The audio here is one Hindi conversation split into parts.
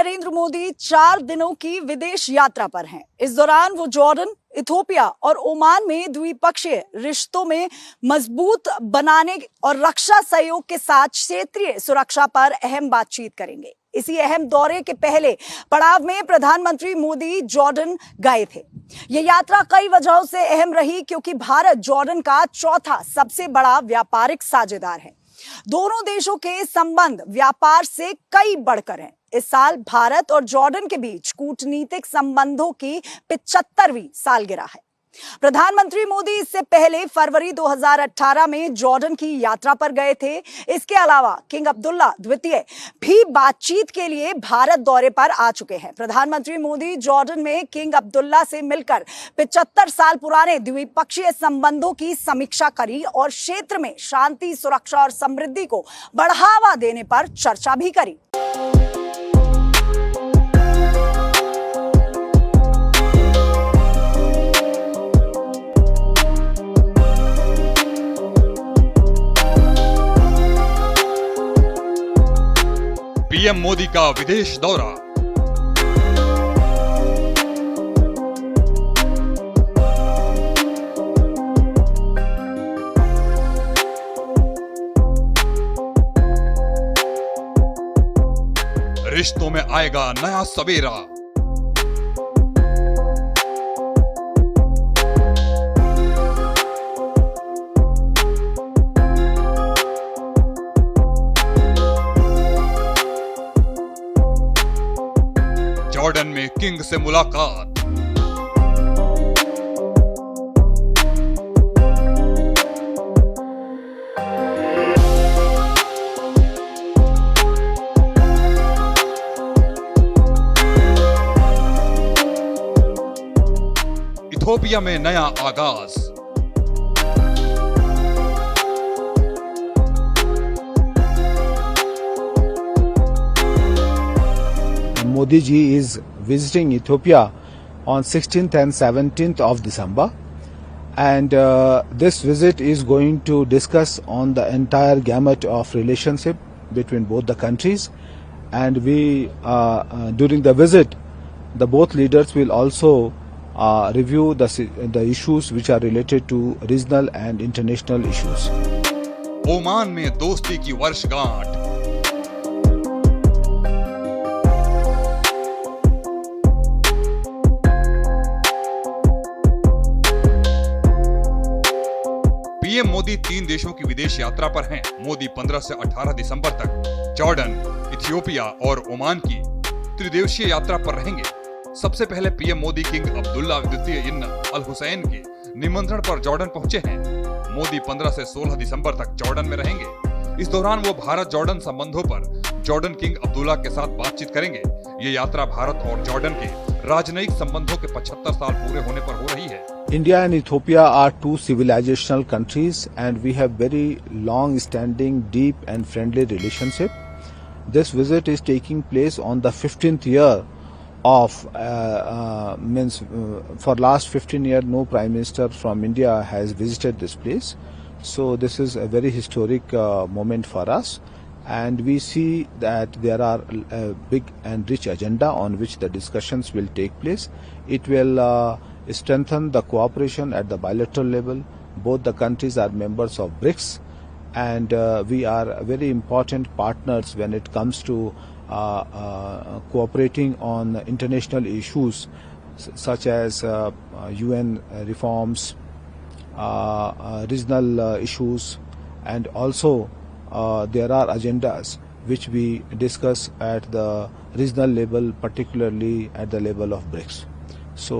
नरेंद्र मोदी 4 दिनों की विदेश यात्रा पर हैं। इस दौरान वो जॉर्डन, इथियोपिया और ओमान में द्विपक्षीय रिश्तों में मजबूत बनाने और रक्षा सहयोग के साथ क्षेत्रीय सुरक्षा पर अहम बातचीत करेंगे। इसी अहम दौरे के पहले पड़ाव में प्रधानमंत्री मोदी जॉर्डन गए थे। यह यात्रा कई वजहों से अहम रही, क्योंकि भारत जॉर्डन का चौथा सबसे बड़ा व्यापारिक साझेदार है। दोनों देशों के संबंध व्यापार से कई बढ़कर हैं। इस साल भारत और जॉर्डन के बीच कूटनीतिक संबंधों की 75वीं सालगिरह है। प्रधानमंत्री मोदी इससे पहले फरवरी 2018 में जॉर्डन की यात्रा पर गए थे। इसके अलावा किंग अब्दुल्ला द्वितीय भी बातचीत के लिए भारत दौरे पर आ चुके हैं। प्रधानमंत्री मोदी जॉर्डन में किंग अब्दुल्ला से मिलकर 75 साल पुराने द्विपक्षीय संबंधों की समीक्षा करी और क्षेत्र में शांति, सुरक्षा और समृद्धि को बढ़ावा देने पर चर्चा भी करी। पीएम मोदी का विदेश दौरा। रिश्तों में आएगा नया सवेरा। जॉर्डन में किंग से मुलाकात। इथियोपिया में नया आगाज। Modi ji is visiting Ethiopia on 16th and 17th of December, and this visit is going to discuss on the entire gamut of relationship between both the countries. And we during the visit, the both leaders will also review the issues which are related to regional and international issues. Oman में दोस्ती की वर्षगांठ। पीएम मोदी 3 देशों की विदेश यात्रा पर हैं। मोदी 15 से 18 दिसंबर तक जॉर्डन, इथियोपिया और ओमान की त्रिदेशीय यात्रा पर रहेंगे। सबसे पहले पीएम मोदी किंग अब्दुल्ला द्वितीय इब्न अल हुसैन के निमंत्रण पर जॉर्डन पहुंचे हैं। मोदी 15 से 16 दिसंबर तक जॉर्डन में रहेंगे। इस दौरान वो भारत जॉर्डन संबंधों पर जॉर्डन किंग अब्दुल्ला के साथ बातचीत करेंगे। ये यात्रा भारत और जॉर्डन के राजनयिक संबंधों के 75 साल पूरे होने पर हो रही है। India and Ethiopia are two civilizational countries, and we have very long-standing, deep and friendly relationship. This visit is taking place on the 15th year of for last 15 years no Prime Minister from India has visited this place. So this is a very historic moment for us, and we see that there are a big and rich agenda on which the discussions will take place. It will strengthen the cooperation at the bilateral level. Both the countries are members of BRICS, and we are very important partners when it comes to cooperating on international issues such as UN reforms, regional issues, and also there are agendas which we discuss at the regional level, particularly at the level of BRICS. So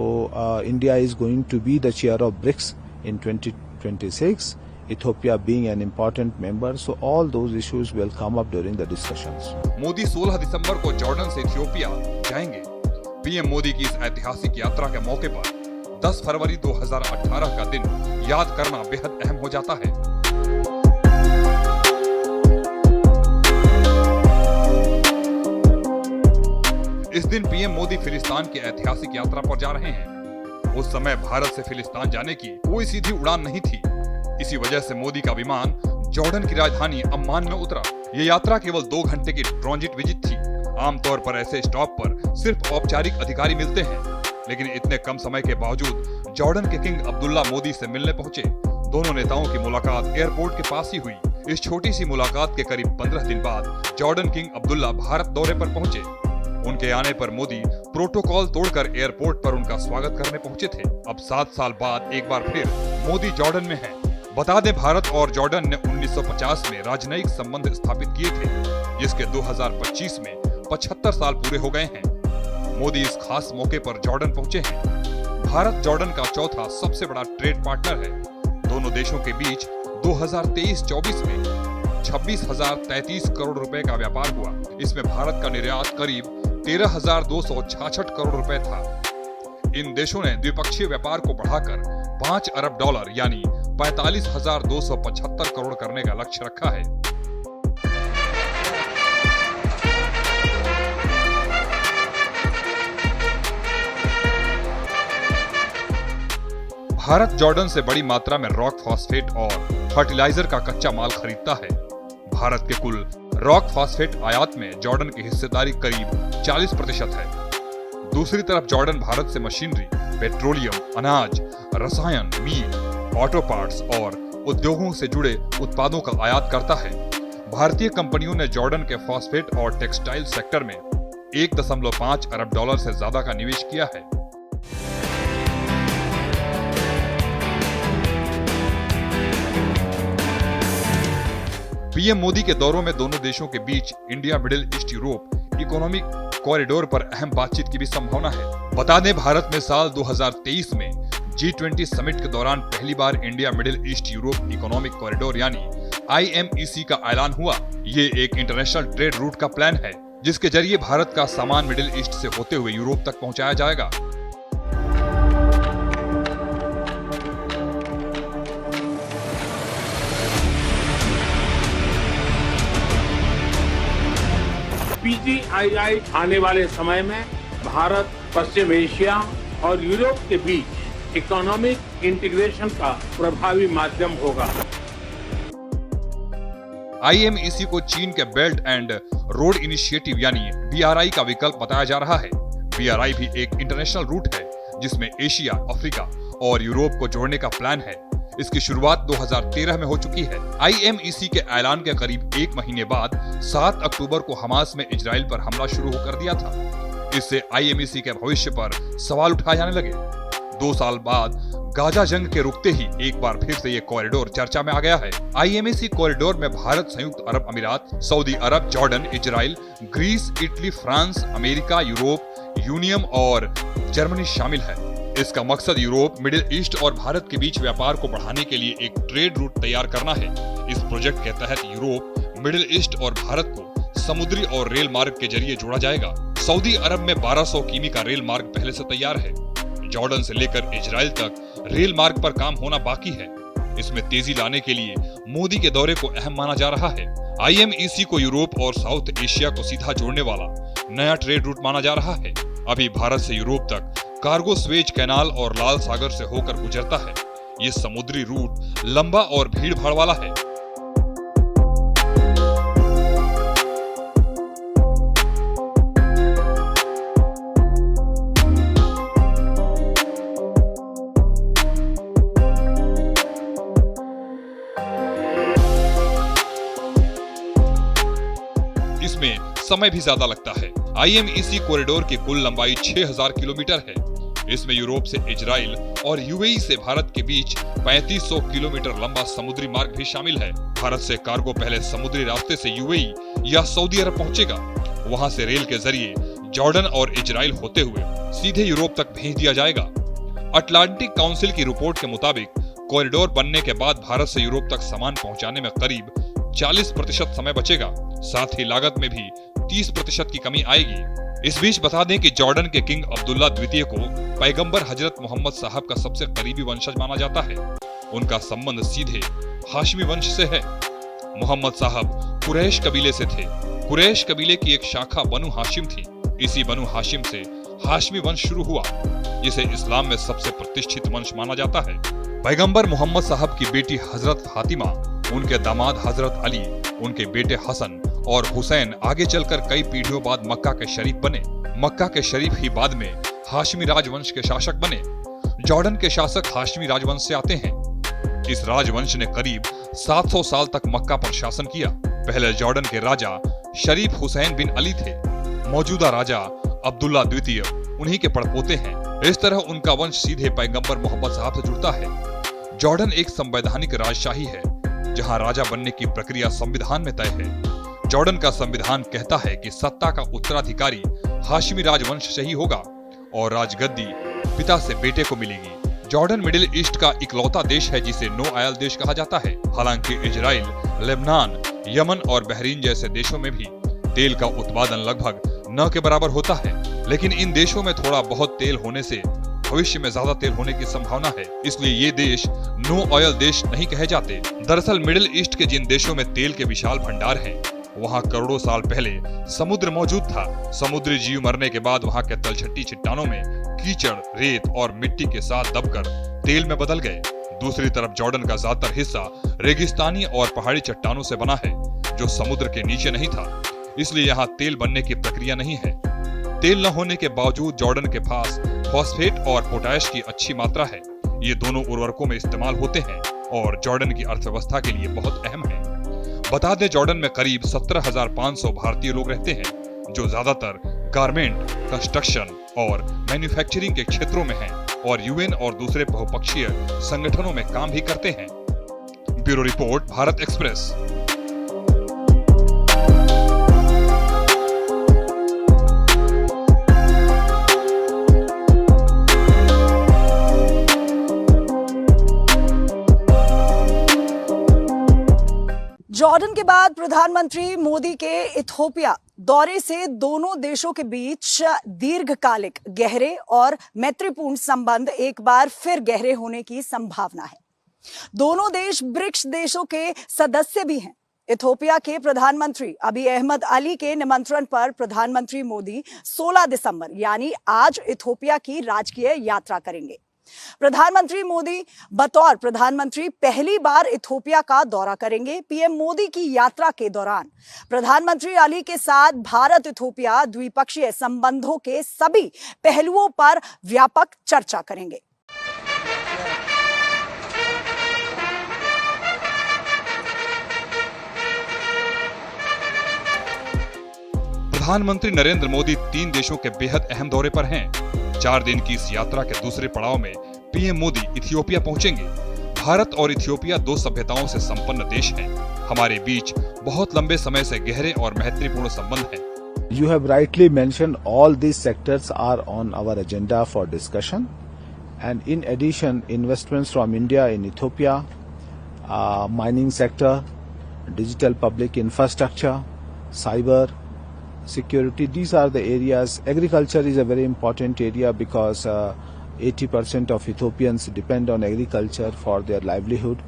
India is going to be the chair of BRICS in 2026, Ethiopia being an important member. So all those issues will come up during the discussions. Modi 16 दिसंबर को जॉर्डन से इथियोपिया जाएंगे। पीएम मोदी की इस ऐतिहासिक यात्रा के मौके पर 10 फरवरी 2018 का दिन याद करना बेहद अहम हो जाता है। इस दिन पीएम मोदी फिलिस्तीन की ऐतिहासिक यात्रा पर जा रहे हैं। उस समय भारत से फिलिस्तीन जाने की कोई सीधी उड़ान नहीं थी। इसी वजह से मोदी का विमान जॉर्डन की राजधानी अम्मान में उतरा। ये यात्रा केवल 2 घंटे की ट्रांजिट विजिट थी। आमतौर पर ऐसे स्टॉप पर सिर्फ औपचारिक अधिकारी मिलते हैं, लेकिन इतने कम समय के बावजूद जॉर्डन के किंग अब्दुल्ला मोदी से मिलने पहुंचे। दोनों नेताओं की मुलाकात एयरपोर्ट के पास ही हुई। इस छोटी सी मुलाकात के करीब 15 दिन बाद जॉर्डन किंग अब्दुल्ला भारत दौरे पर पहुंचे। उनके आने पर मोदी प्रोटोकॉल तोड़कर एयरपोर्ट पर उनका स्वागत करने पहुंचे थे। अब 7 साल बाद एक बार फिर मोदी जॉर्डन में हैं। बता दें, भारत और जॉर्डन ने 1950 में राजनयिक संबंध स्थापित किए थे, जिसके 2025 में 75 साल पूरे हो गए हैं। मोदी इस खास मौके पर जॉर्डन पहुंचे हैं। भारत जॉर्डन का चौथा सबसे बड़ा ट्रेड पार्टनर है। दोनों देशों के बीच 2023-24 में 26,033 करोड़ रुपए का व्यापार हुआ। इसमें भारत का निर्यात करीब 13,266 करोड़ रुपए था। इन देशों ने द्विपक्षीय व्यापार को बढ़ाकर $5 अरब यानी 45,275 करोड़ करने का लक्ष्य रखा है। भारत जॉर्डन से बड़ी मात्रा में रॉक फॉस्फेट और फर्टिलाइजर का कच्चा माल खरीदता है। भारत के कुल रॉक फॉस्फेट आयात में जॉर्डन की हिस्सेदारी करीब 40% है। दूसरी तरफ जॉर्डन भारत से मशीनरी, पेट्रोलियम, अनाज, रसायन, मीट, ऑटो पार्ट्स और उद्योगों से जुड़े उत्पादों का आयात करता है। भारतीय कंपनियों ने जॉर्डन के फॉस्फेट और टेक्सटाइल सेक्टर में $1.5 अरब से ज्यादा का निवेश किया है। पीएम मोदी के दौरों में दोनों देशों के बीच India Middle East Europe economic corridor पर अहम बातचीत की भी संभावना है। बता दें, भारत में साल 2023 में G20 समिट के दौरान पहली बार India Middle East Europe economic corridor यानी IMEC का ऐलान हुआ। ये एक इंटरनेशनल ट्रेड रूट का प्लान है, जिसके जरिए भारत का सामान मिडिल ईस्ट से होते हुए यूरोप तक पहुंचाया जाएगा। PGII आने वाले समय में भारत, पश्चिम एशिया और यूरोप के बीच इकोनॉमिक इंटीग्रेशन का प्रभावी माध्यम होगा। IMEC को चीन के बेल्ट एंड रोड इनिशिएटिव यानी BRI का विकल्प बताया जा रहा है। BRI भी एक इंटरनेशनल रूट है, जिसमें एशिया, अफ्रीका और यूरोप को जोड़ने का प्लान है। इसकी शुरुआत 2013 में हो चुकी है। IMEC के ऐलान के करीब 1 महीने बाद 7 अक्टूबर को हमास में इजराइल पर हमला शुरू कर दिया था। इससे IMEC के भविष्य पर सवाल उठाए जाने लगे। 2 साल बाद गाजा जंग के रुकते ही एक बार फिर से ये कॉरिडोर चर्चा में आ गया है। IMEC कॉरिडोर में भारत, संयुक्त अरब अमीरात, सऊदी अरब, Jordan, Israel, Greece, Italy, France, America, Europe union और जर्मनी शामिल है। इसका मकसद यूरोप, मिडिल ईस्ट और भारत के बीच व्यापार को बढ़ाने के लिए एक ट्रेड रूट तैयार करना है। इस प्रोजेक्ट के तहत यूरोप, मिडिल ईस्ट और भारत को समुद्री और रेल मार्ग के जरिए जोड़ा जाएगा। सऊदी अरब में 1200 किमी का रेल मार्ग पहले से तैयार है। जॉर्डन से लेकर इजराइल तक रेल मार्ग पर काम होना बाकी है। इसमें तेजी लाने के लिए मोदी के दौरे को अहम माना जा रहा है। IMEC को यूरोप और साउथ एशिया को सीधा जोड़ने वाला नया ट्रेड रूट माना जा रहा है। अभी भारत से यूरोप तक कार्गो स्वेज कैनाल और लाल सागर से होकर गुजरता है। ये समुद्री रूट लंबा और भीड़ भाड़ वाला है। इसमें समय भी ज्यादा लगता है। IMEC कॉरिडोर की कुल लंबाई 6000 किलोमीटर है। इसमें यूरोप से इजराइल और UAE से भारत के बीच 3500 किलोमीटर लंबा समुद्री मार्ग भी शामिल है। भारत से कार्गो पहले समुद्री रास्ते से UAE या सऊदी अरब पहुंचेगा। वहां से रेल के जरिए जॉर्डन और इजराइल होते हुए सीधे यूरोप तक भेज दिया जाएगा। अटलांटिक काउंसिल की रिपोर्ट के मुताबिक कॉरिडोर बनने के बाद भारत से यूरोप तक सामान पहुंचाने में करीब 40% समय बचेगा। साथ ही लागत में भी 30% की कमी आएगी। इस बीच बता दें कि जॉर्डन के किंग अब्दुल्ला द्वितीय को पैगंबर हजरत मोहम्मद साहब का सबसे करीबी वंशज माना जाता है। उनका संबंध सीधे हाशमी वंश से है। मोहम्मद साहब कुरैश कबीले से थे। कुरैश कबीले की एक शाखा बनु हाशिम थी। इसी बनु हाशिम से हाशमी वंश शुरू हुआ, जिसे इस्लाम में सबसे प्रतिष्ठित वंश माना जाता है। पैगंबर मोहम्मद साहब की बेटी हजरत फातिमा, उनके दामाद हजरत अली, उनके बेटे हसन और हुसैन आगे चलकर कई पीढ़ियों बाद मक्का के शरीफ बने। मक्का के शरीफ ही बाद में हाशमी राजवंश के शासक बने। जॉर्डन के शासक हाशमी राजवंश से आते हैं। इस राजवंश ने करीब 700 साल तक मक्का पर शासन किया। पहले जॉर्डन के राजा शरीफ हुसैन बिन अली थे। मौजूदा राजा अब्दुल्ला द्वितीय उन्हीं के पड़पोते हैं। इस तरह उनका वंश सीधे पैगंबर मोहम्मद साहब से जुड़ता है। जॉर्डन एक संवैधानिक राजशाही है, जहां राजा बनने की प्रक्रिया संविधान में तय है। जॉर्डन का संविधान कहता है कि सत्ता का उत्तराधिकारी हाशमी राजवंश से ही होगा और राजगद्दी पिता से बेटे को मिलेगी। जॉर्डन मिडिल ईस्ट का इकलौता देश है जिसे नो आयल देश कहा जाता है। हालांकि इजराइल, लेबनान, यमन और बहरीन जैसे देशों में भी तेल का उत्पादन लगभग न के बराबर होता है, लेकिन इन देशों में थोड़ा बहुत तेल होने से भविष्य में ज्यादा तेल होने की संभावना है, इसलिए ये देश नो ऑयल देश नहीं कहे जाते। दरअसल मिडिल ईस्ट के जिन देशों में तेल के विशाल भंडार हैं, वहाँ करोड़ों साल पहले समुद्र मौजूद था। समुद्री जीव मरने के बाद वहाँ के तलछटी चट्टानों में कीचड़, रेत और मिट्टी के साथ दबकर तेल में बदल गए। दूसरी तरफ जॉर्डन का ज्यादातर हिस्सा रेगिस्तानी और पहाड़ी चट्टानों से बना है, जो समुद्र के नीचे नहीं था, इसलिए यहाँ तेल बनने की प्रक्रिया नहीं है। तेल न होने के बावजूद जॉर्डन के पास फॉस्फेट और पोटैश की अच्छी मात्रा है। ये दोनों उर्वरकों में इस्तेमाल होते हैं और जॉर्डन की अर्थव्यवस्था के लिए बहुत अहम है। बता दें, जॉर्डन में करीब 17,500 भारतीय लोग रहते हैं, जो ज्यादातर गारमेंट, कंस्ट्रक्शन और मैन्युफैक्चरिंग के क्षेत्रों में हैं और यूएन और दूसरे बहुपक्षीय संगठनों में काम भी करते हैं। Bureau report, Bharat express. Jordan के बाद प्रधानमंत्री मोदी के इथियोपिया दौरे से दोनों देशों के बीच दीर्घकालिक, गहरे और मैत्रीपूर्ण संबंध एक बार फिर गहरे होने की संभावना है। दोनों देश ब्रिक्स देशों के सदस्य भी हैं। इथियोपिया के प्रधानमंत्री अबी अहमद अली के निमंत्रण पर प्रधानमंत्री मोदी 16 दिसंबर यानी आज इथियोपिया की राजकीय यात्रा करेंगे। प्रधानमंत्री मोदी बतौर प्रधानमंत्री पहली बार इथियोपिया का दौरा करेंगे। पीएम मोदी की यात्रा के दौरान प्रधानमंत्री अली के साथ भारत इथियोपिया द्विपक्षीय संबंधों के सभी पहलुओं पर व्यापक चर्चा करेंगे। प्रधानमंत्री नरेंद्र मोदी 3 देशों के बेहद अहम दौरे पर हैं। 4 दिन की इस यात्रा के दूसरे पड़ाव में पीएम मोदी इथियोपिया पहुंचेंगे। भारत और इथियोपिया 2 सभ्यताओं से संपन्न देश हैं। हमारे बीच बहुत लंबे समय से गहरे और महत्वपूर्ण संबंध हैं। You have rightly mentioned all these sectors are on our agenda for discussion, and in addition, investments from India in Ethiopia, mining sector, digital public infrastructure, cyber security, these are the areas. Agriculture is a very important area because 80% of Ethiopians depend on agriculture for their livelihood.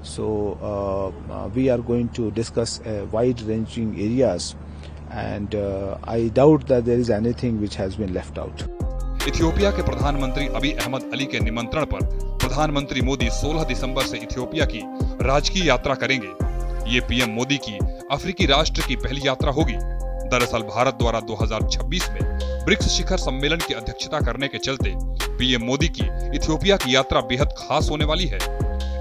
So we are going to discuss wide-ranging areas, and I doubt that there is anything which has been left out. Ethiopia के प्रधानमंत्री अबी अहमद अली के निमंत्रण पर प्रधानमंत्री मोदी 16 दिसंबर से इथियोपिया की राजकीय यात्रा करेंगे। ये पीएम मोदी की अफ्रीकी राष्ट्र की पहली यात्रा होगी। दरअसल भारत द्वारा 2026 में ब्रिक्स शिखर सम्मेलन की अध्यक्षता करने के चलते पीएम मोदी की इथियोपिया की यात्रा बेहद खास होने वाली है।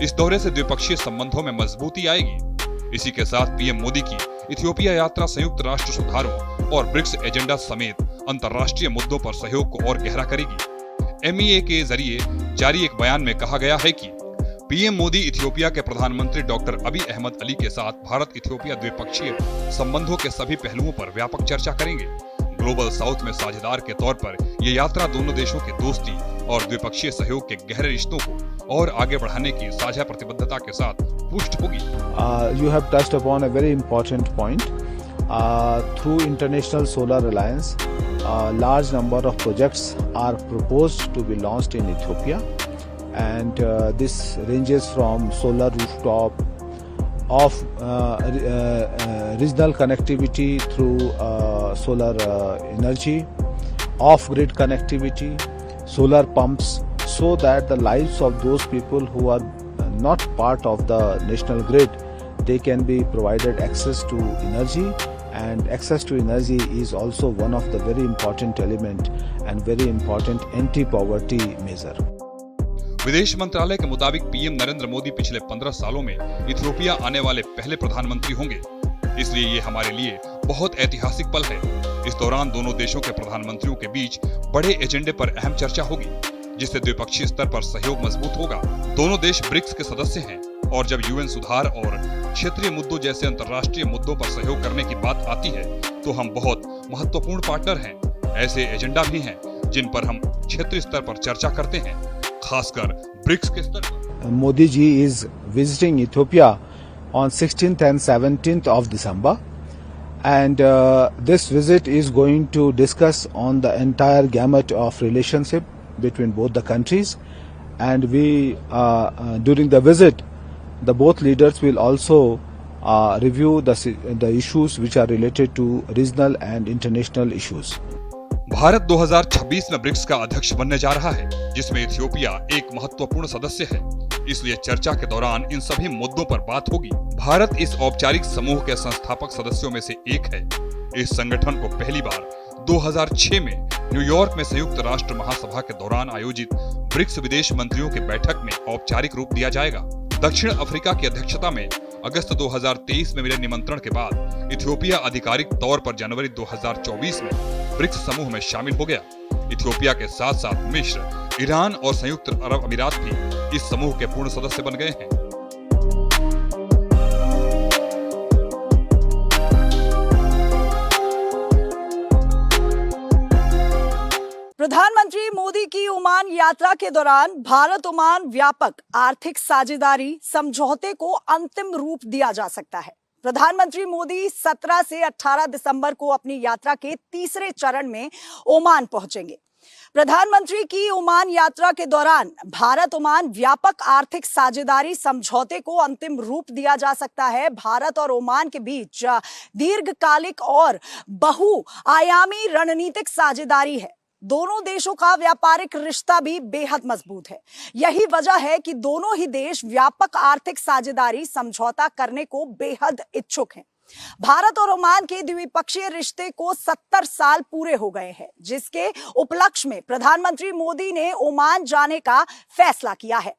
इस दौरे से द्विपक्षीय संबंधों में मजबूती आएगी। इसी के साथ पीएम मोदी की इथियोपिया यात्रा संयुक्त राष्ट्र सुधारों और ब्रिक्स एजेंडा समेत अंतर्राष्ट्रीय मुद्दों पर सहयोग को और गहरा करेगी। एमईए के जरिए जारी एक बयान में कहा गया है कि पीएम मोदी इथियोपिया के प्रधानमंत्री डॉक्टर अबी अहमद अली के साथ भारत इथियोपिया द्विपक्षीय संबंधों के सभी पहलुओं पर व्यापक चर्चा करेंगे। ग्लोबल साउथ में साझेदार के तौर पर ये यात्रा दोनों देशों के दोस्ती और द्विपक्षीय सहयोग के गहरे रिश्तों को और आगे बढ़ाने की साझा प्रतिबद्धता के साथ पुष्ट होगी। You have touched upon a very important point. Through International Solar Alliance, a large number of projects are proposed to be launched in Ethiopia. And this ranges from solar rooftop, of regional connectivity through solar energy, off-grid connectivity, solar pumps, so that the lives of those people who are not part of the national grid, they can be provided access to energy and access to energy is also one of the very important element and very important anti-poverty measure. विदेश मंत्रालय के मुताबिक पीएम नरेंद्र मोदी पिछले 15 सालों में इथियोपिया आने वाले पहले प्रधानमंत्री होंगे, इसलिए ये हमारे लिए बहुत ऐतिहासिक पल है। इस दौरान दोनों देशों के प्रधानमंत्रियों के बीच बड़े एजेंडे पर अहम चर्चा होगी, जिससे द्विपक्षीय स्तर पर सहयोग मजबूत होगा। दोनों देश ब्रिक्स के सदस्य हैं और जब यूएन सुधार और क्षेत्रीय मुद्दों जैसे अंतर्राष्ट्रीय मुद्दों पर सहयोग करने की बात आती है तो हम बहुत महत्वपूर्ण पार्टनर हैं। ऐसे एजेंडा भी हैं जिन पर हम क्षेत्रीय स्तर पर चर्चा करते हैं, खासकर ब्रिक्स के स्तर पर। Modi ji is visiting Ethiopia on 16th and 17th of December, and this visit is going to discuss on the entire gamut of relationship between both the countries, and we during the visit the both leaders will also review the issues which are related to regional and international issues. Bharat 2026 में ब्रिक्स का अध्यक्ष बनने जा रहा है, जिसमें इथियोपिया एक महत्वपूर्ण सदस्य है। इसलिए चर्चा के दौरान इन सभी मुद्दों पर बात होगी। भारत इस औपचारिक समूह के संस्थापक सदस्यों में से एक है। इस संगठन को पहली बार 2006 में न्यूयॉर्क में संयुक्त राष्ट्र महासभा के दौरान आयोजित ब्रिक्स विदेश मंत्रियों की बैठक में औपचारिक रूप दिया जाएगा। दक्षिण अफ्रीका की अध्यक्षता में अगस्त 2023 में मिले निमंत्रण के बाद इथियोपिया आधिकारिक तौर पर जनवरी 2024 में ब्रिक्स समूह में शामिल हो गया। इथियोपिया के साथ साथ मिस्र, ईरान और संयुक्त अरब अमीरात भी इस समूह के पूर्ण सदस्य बन गए हैं। प्रधानमंत्री मोदी की ओमान यात्रा के दौरान भारत ओमान व्यापक आर्थिक साझेदारी समझौते को अंतिम रूप दिया जा सकता है। प्रधानमंत्री मोदी 17 से 18 दिसंबर को अपनी यात्रा के तीसरे चरण में ओमान पहुंचेंगे। प्रधानमंत्री की ओमान यात्रा के दौरान भारत ओमान व्यापक आर्थिक साझेदारी समझौते को अंतिम रूप दिया जा सकता है। भारत और ओमान के बीच दीर्घकालिक और बहुआयामी रणनीतिक साझेदारी है। दोनों देशों का व्यापारिक रिश्ता भी बेहद मजबूत है। यही वजह है कि दोनों ही देश व्यापक आर्थिक साझेदारी समझौता करने को बेहद इच्छुक हैं। भारत और ओमान के द्विपक्षीय रिश्ते को 70 साल पूरे हो गए हैं, जिसके उपलक्ष्य में प्रधानमंत्री मोदी ने ओमान जाने का फैसला किया है।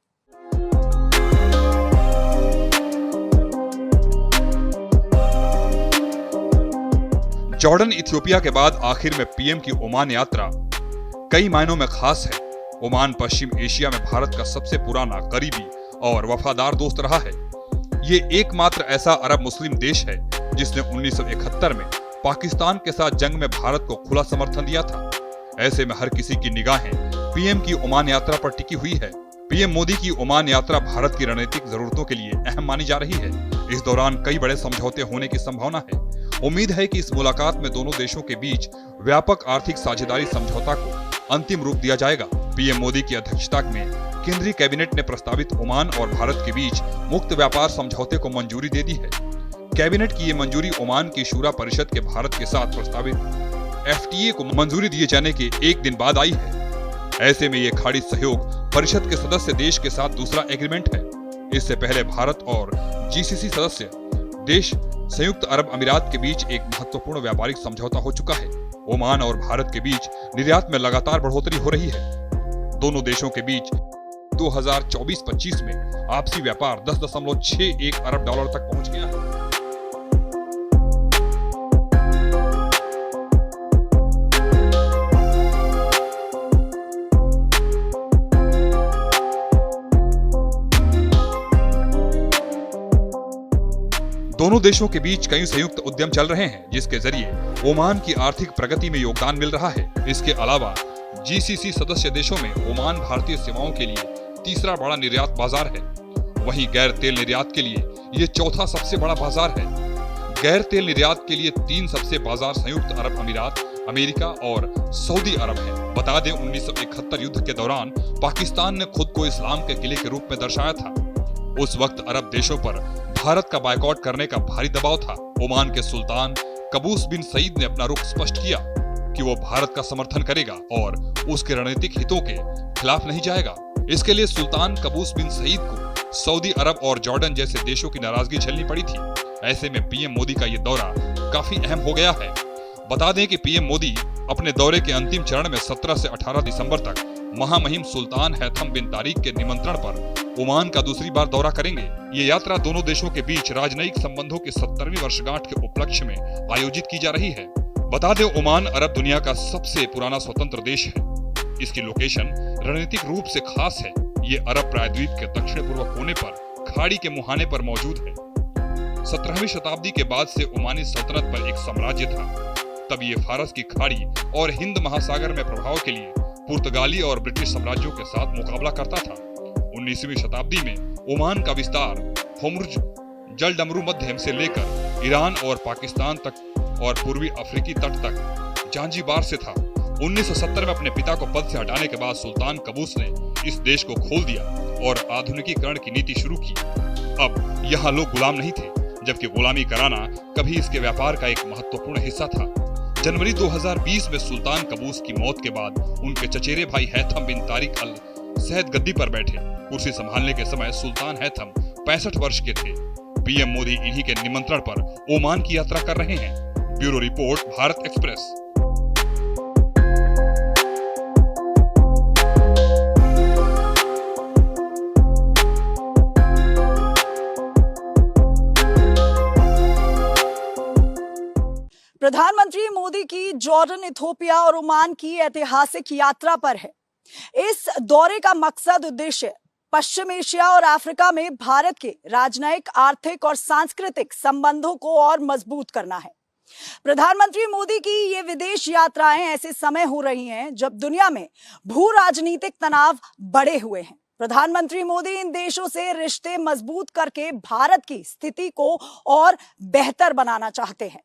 जॉर्डन इथियोपिया के बाद आखिर में पीएम की ओमान यात्रा कई मायनों में खास है। ओमान पश्चिम एशिया में भारत का सबसे पुराना, करीबी और वफादार दोस्त रहा है। ये एकमात्र ऐसा अरब मुस्लिम देश है जिसने 1971 में पाकिस्तान के साथ जंग में भारत को खुला समर्थन दिया था। ऐसे में हर किसी की निगाहें पीएम की ओमान यात्रा पर टिकी हुई है। पीएम मोदी की ओमान यात्रा भारत की रणनीतिक जरूरतों के लिए अहम मानी जा रही है। इस दौरान कई बड़े समझौते होने की संभावना है। उम्मीद है कि इस मुलाकात में दोनों देशों के बीच व्यापक आर्थिक साझेदारी समझौता को अंतिम रूप दिया जाएगा। पीएम मोदी की अध्यक्षता में केंद्रीय कैबिनेट ने प्रस्तावित ओमान और भारत के बीच मुक्त व्यापार समझौते को मंजूरी दे दी है। कैबिनेट की ये मंजूरी ओमान की शूरा परिषद के भारत के साथ प्रस्तावित एफटीए को मंजूरी दिए जाने के एक दिन बाद आई है। ऐसे में ये खाड़ी सहयोग परिषद के सदस्य देश के साथ दूसरा एग्रीमेंट है। इससे पहले भारत और जीसीसी सदस्य देश संयुक्त अरब अमीरात के बीच एक महत्वपूर्ण व्यापारिक समझौता हो चुका है। ओमान और भारत के बीच निर्यात में लगातार बढ़ोतरी हो रही है। दोनों देशों के बीच 2024-25 में आपसी व्यापार 10.61 अरब डॉलर तक पहुंच गया है। दोनों देशों के बीच कई संयुक्त उद्यम चल रहे हैं, जिसके जरिए ओमान की आर्थिक प्रगति में योगदान मिल रहा है। इसके अलावा जीसीसी सदस्य देशों में ओमान भारतीय सेवाओं के लिए तीसरा बड़ा निर्यात बाजार है। वहीं गैर तेल निर्यात के लिए ये चौथा सबसे बड़ा बाजार है। गैर तेल निर्यात के लिए 3 सबसे बाजार संयुक्त अरब अमीरात, अमेरिका और सऊदी अरब है। बता दें 1971 युद्ध के दौरान पाकिस्तान ने खुद को इस्लाम के किले के रूप में दर्शाया था। उस वक्त अरब देशों पर भारत का बायकॉट करने का भारी दबाव था। ओमान के सुल्तान कबूस बिन सईद ने अपना रुख स्पष्ट किया कि वो भारत का समर्थन करेगा और उसके रणनीतिक हितों के खिलाफ नहीं जाएगा। इसके लिए सुल्तान कबूस बिन सईद को सऊदी अरब और जॉर्डन जैसे देशों की नाराजगी झेलनी पड़ी थी। ऐसे में पीएम मोदी का ये दौरा काफी अहम हो गया है। बता दें कि पीएम मोदी अपने दौरे के अंतिम चरण में 17 से 18 दिसंबर तक महामहिम सुल्तान हैथम बिन तारिक के निमंत्रण पर ओमान का दूसरी बार दौरा करेंगे। ये यात्रा दोनों देशों के बीच राजनयिक संबंधों की 70वीं वर्षगांठ के उपलक्ष्य में आयोजित की जा रही है। बता दें, ओमान अरब दुनिया का सबसे पुराना स्वतंत्र देश है। इसकी लोकेशन रणनीतिक रूप से खास है। ये अरब प्रायद्वीप के दक्षिण पूर्व कोने पर खाड़ी के मुहाने पर मौजूद है। 17वीं शताब्दी के बाद से ओमानी सल्तनत पर एक साम्राज्य था। तब ये फारस की खाड़ी और हिंद महासागर में प्रभाव के लिए पुर्तगाली और ब्रिटिश साम्राज्यों के साथ मुकाबला करता था। 19वीं शताब्दी में ओमान का विस्तार होर्मुज जलडमरू मध्यम से लेकर ईरान और पाकिस्तान तक और पूर्वी अफ्रीकी तट तक जांजीबार से था। 1970 में अपने पिता को पद से हटाने के बाद सुल्तान कबूस ने इस देश को खोल दिया और आधुनिकीकरण की नीति शुरू की। अब यहाँ लोग गुलाम नहीं थे, जबकि गुलामी कराना कभी इसके व्यापार का एक महत्वपूर्ण हिस्सा था। जनवरी 2020 में सुल्तान कबूस की मौत के बाद उनके चचेरे भाई हैथम बिन तारिक अल सहद गद्दी पर बैठे। कुर्सी संभालने के समय सुल्तान हैथम 65 वर्ष के थे। पीएम मोदी इन्हीं के निमंत्रण पर ओमान की यात्रा कर रहे हैं। Bureau report, Bharat express. प्रधानमंत्री मोदी की जॉर्डन, इथोपिया और ओमान की ऐतिहासिक यात्रा पर है। इस दौरे का मकसद उद्देश्य पश्चिम एशिया और अफ्रीका में भारत के राजनयिक, आर्थिक और सांस्कृतिक संबंधों को और मजबूत करना है। प्रधानमंत्री मोदी की ये विदेश यात्राएं ऐसे समय हो रही हैं जब दुनिया में भू राजनीतिक तनाव बढ़े हुए हैं। प्रधानमंत्री मोदी इन देशों से रिश्ते मजबूत करके भारत की स्थिति को और बेहतर बनाना चाहते हैं।